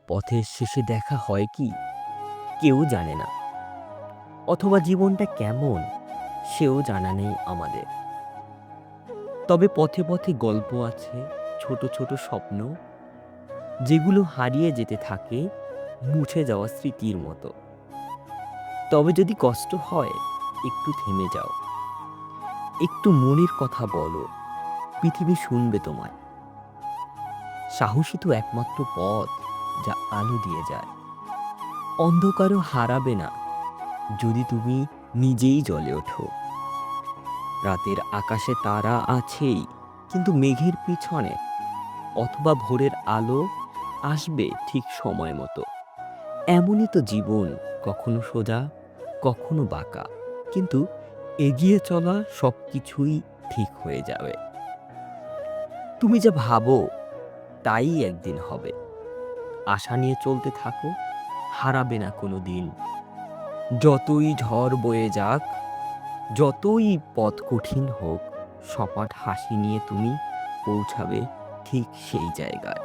পথের শেষে দেখা হয় কি কেউ জানে না, অথবা জীবনটা কেমন সেও জানা নেই আমাদের। তবে পথে পথে গল্প আছে, ছোট ছোট স্বপ্ন, যেগুলো হারিয়ে যেতে থাকে মুছে যাওয়া স্মৃতির মতো। তবে যদি কষ্ট হয়, একটু থেমে যাও, একটু মনের কথা বলো, পৃথিবী শুনবে তোমায়। সাহসী তো একমাত্র পথ যা আলো দিয়ে যায়। অন্ধকারও হারাবে না যদি তুমি নিজেই জ্বলে ওঠো। রাতের আকাশে তারা আছেই, কিন্তু মেঘের পিছনে, অথবা ভোরের আলো আসবে ঠিক সময় মতো। এমনই তো জীবন, কখনো সোজা, কখনো বাঁকা, কিন্তু এগিয়ে চলা সবকিছুই ঠিক হয়ে যাবে। তুমি যা ভাবো তাই একদিন হবে। আশা নিয়ে চলতে থাকো, হারাবে না কোনো দিন। যতই ঝড় বয়ে যাক, যতই পথ কঠিন হোক, সপাট হাসি নিয়ে তুমি পৌঁছাবে ঠিক সেই জায়গায়।